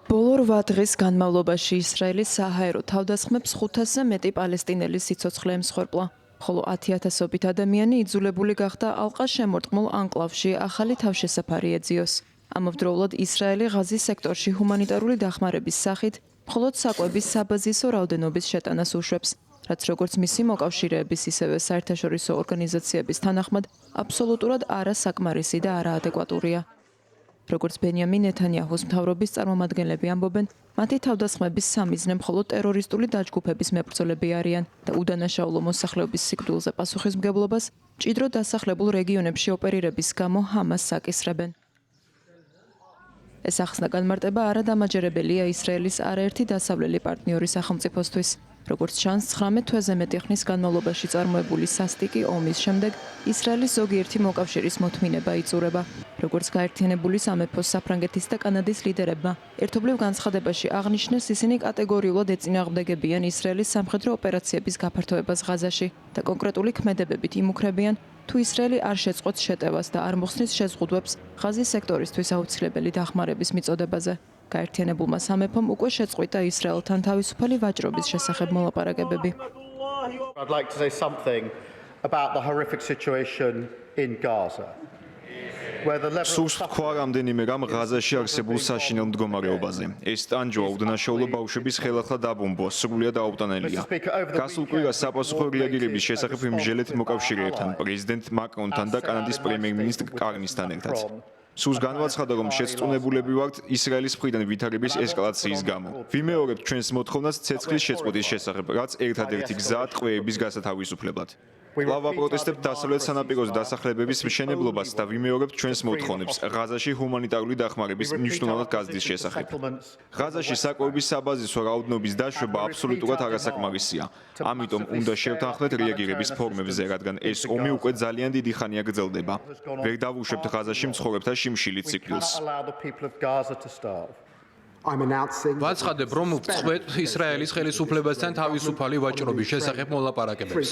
ბოლო 8 დღის განმავლობაში ისრაელის საჰაერო თავდასხმებს 500-ზე მეტი პალესტინელი სიცოცხლე ემსხვერპლა, ხოლო 10,000-ობით ადამიანი იძულებული გახდა ალყას შემორტყმულ ანკლავში ახალი თავშესაფარი ეძიოს. ამავდროულად ისრაელი ღაზის სექტორში ჰუმანიტარული დახმარების სახით მხოლოდ საკვების საბაზისო რაოდენობის შეტანას უშვებს, რაც როგორც მისი მოკავშირეების, ისევე საერთაშორისო ორგანიზაციების თანახმად აბსოლუტურად არასაკმარისი და არაადეკვატურია. როგორც ბენიამინ ნეთანიაჰუს მთავრობის წარმომადგენლები ამბობენ, მათი თავდასხმების სამიზნე მხოლოდ ტერორისტული დაჯგუფების მებრძოლები არიან და უდანაშაულო მოსახლეობის სიკვდილზე პასუხისმგებლობას მჭიდრო დასახლებულ რეგიონებში ოპერირების გამო ჰამასს აკისრებენ. ეს ახსნა განმარტება არადამაჯერებელია ისრაელის არაერთი დასავლელი პარტნიორის სახელმწიფოსთვის. როგორც ჩანს, 19 თვეზე მეტი ხნის განმავლობაში წარმოებული სასტიკი ომის შემდეგ ისრაელის ზოგიერთი მოკავშირის მოთმინება იწურება. როგორც გაერთიანებული სამეფოს, საფრანგეთის და კანადის ლიდერებმა ერთობლივ განცხადებაში აღნიშნეს, ისინი კატეგორიულად ეწინააღმდეგებიან ისრაელის სამხედრო ოპერაციების გაფართოებას ღაზაში და კონკრეტული ქმედებებით იმუქრებიან, თუ ისრაელი არ შეწყვეტს შეტევას და არ მოხსნის შეზღუდვებს ღაზის სექტორისთვის აუცილებელი დახმარების მიწოდებაზე. გაერთიანებულმა სამეფომ უკვე შეწყვიტა ისრაელთან თავისუფალი ვაჭრობის შესახებ მოლაპარაკებები. I'd like to say something about the horrific situation in Gaza. სურს თქვა რამდენიმე რამ ღაზაში არსებულ საშინელ მდგომარეობაზე. ეს ტანჯვა უდანაშაულო ბავშვების ხელახლა დაბომბვა სრულიად აუტანელია. გასულ კვირას საპასუხო რეაგირების შესახებ ვიმსჯელეთ მოკავშირეებთან, პრეზიდენტ მაკრონთან და კანადის პრემიერ-მინისტრ კარნისთან ერთად. სულს განვაცხადა, რომ შეწწუნებულები ვართ ისრაელის მხრიდან ვითარების ესკალაციის გამო. ვიმეორებთ ჩვენს მოთხოვნას ცეცხლის შეწყვეტის შესახებ, რაც ერთადერთი გზაა ტყვეების გასათავისუფლებლად. კვლავ ვაპროტესტებთ დასავლეთ სანაპიროზე დასახლებების მშენებლობას და ვიმეორებთ ჩვენს მოთხოვნებს ღაზაში ჰუმანიტარული დახმარების მნიშვნელოვნად გაზრდის შესახებ. ღაზაში საკვების საბაზისო რაოდენობის დაშვება აბსოლუტურად არასაკმარისია. ამიტომ უნდა შევთანხმდეთ რეაგირების ფორმებზე, რადგან ეს ომი უკვე ძალიან დიდი ხანია გრძელდება. ვერ დავუშვებთ ღაზაში მცხოვრებთა შიმშილით სიკვდილს. ვაცხადებ, რომ ვწყვეტ ისრაელის ხელისუფლებასთან თავისუფალი ვაჭრობის შესახებ მოლაპარაკებებს.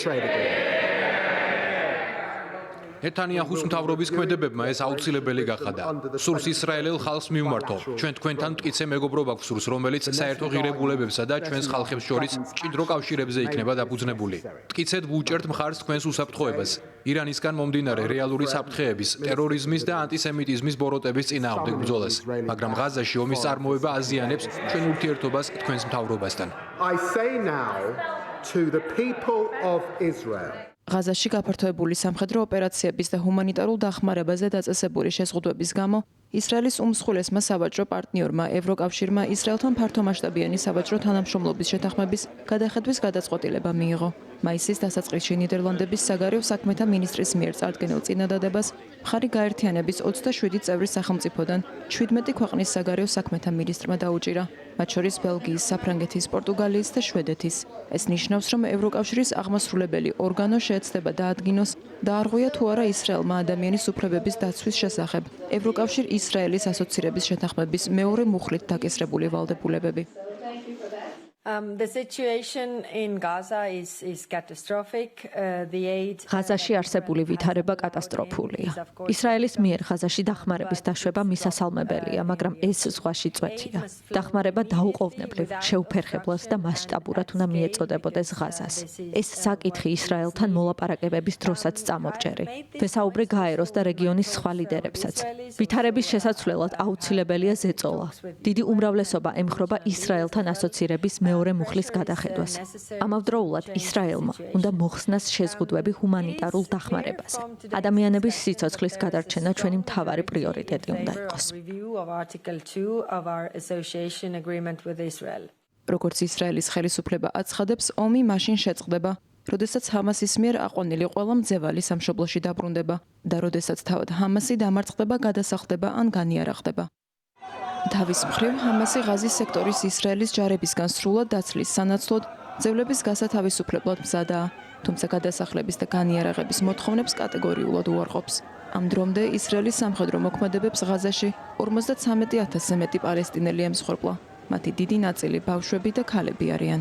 ნეთანიაჰუს მთავრობის ქმედებებმა ეს აუცილებელი გახადა. სურს ისრაელელ ხალხს მივმართო. ჩვენ თქვენთან მტკიცე მეგობრობა გვსურს, რომელიც საერთო ღირებულებებსა და ჩვენს ხალხებს შორის მჭიდრო კავშირებზე იქნება დაფუძნებული. მტკიცედ ვუჭერთ მხარს თქვენს უსაფრთხოებას. ირანისგან მომდინარე რეალური საფრთხეების, ტერორიზმის და ანტისემიტიზმის ბოროტების წინააღმდეგ ბრძოლას, მაგრამ ღაზაში ომის წარმოება აზიანებს ჩვენ ურთიერთობას თქვენს მთავრობასთან. I say now to the people of Israel. ღაზაში გაფართოებული სამხედრო ოპერაციების და ჰუმანიტარულ დახმარებაზე დაწესებული შეზღუდვების გამო ისრაელის უმსხვილესმა სავაჭრო პარტნიორმა ევროკავშირმა ისრაელთან ფართომასშტაბიანი სავაჭრო თანამშრომლობის შეთანხმების გადახედვის გადაწყვეტილება მიიღო. მაისის დასაწყისში ნიდერლანდების საგარეო საქმეთა მინისტრის მიერ წარდგენილ წინადადებას მხარი გაერთიანების 27 წევრი სახელმწიფოდან 17 ქვეყნის საგარეო საქმეთა მინისტრმა დაუჭირა, მათ შორის ბელგიის, საფრანგეთის, პორტუგალიის და შვედეთის. ეს ნიშნავს, რომ ევროკავშირის აღმასრულებელი ორგანო შეეცდება დაადგინოს, დაარღვია თუ არა ისრაელმა ადამიანის უფლებების დაცვის შესახებ ევროკავშირ-ისრაელის ასოცირების შეთანხმების მეორე მუხლით დაკისრებული ვალდებულებები. The situation in Gaza is catastrophic. The aid ღაზაში არსებული ვითარება კატასტროფულია. ისრაელის მიერ ღაზაში დახმარების დაშვება მისასალმებელია, მაგრამ ეს ზღვაში წვეთია. დახმარება დაუყოვნებლივ, შეუფერხებლად და მასშტაბურად უნდა მიეწოდებოდეს ღაზას. ეს საკითხი ისრაელთან მოლაპარაკებების დროსაც წამორჭერი. ვესაუბრე გაეროს და რეგიონის სხვა ლიდერებსაც. ვითარების შესაცვლელად აუცილებელია ზეწოლა. დიდი უმრავლესობა ემხრობა ისრაელთან ასოცირების მეორე მუხლის გადახედვას. ამავდროულად ისრაელმა უნდა მოხსნას შეზღუდვები ჰუმანიტარულ დახმარებაზე. ადამიანების სიცოცხლის გადარჩენა ჩვენი მთავარი პრიორიტეტი უნდა იყოს. როგორც ისრაელის ხელისუფლება აცხადებს, ომი მაშინ შეწყდება, როდესაც ჰამასის მიერ აყვანილი ყველა მძევალი სამშობლოში დაბრუნდება და როდესაც თავად ჰამასი დამარცხდება, გადასახლდება ან განიარაღდება. თავის მხრივ ჰამასი ღაზის სექტორის ისრაელის ჯარებისგან სრულად დაცლის სანაცვლოდ ძევლების გასათავისუფლებლად მზადაა, თუმცა გადასახლების და განიარაღების მოთხოვნებს კატეგორიულად უარყოფს. ამ დრომდე ისრაელის სამხედრო მოქმედებებს ღაზაში 53,000-ზე მეტი პალესტინელი ემსხვერპლა. მათი დიდი ნაწილი ბავშვები და ქალები არიან.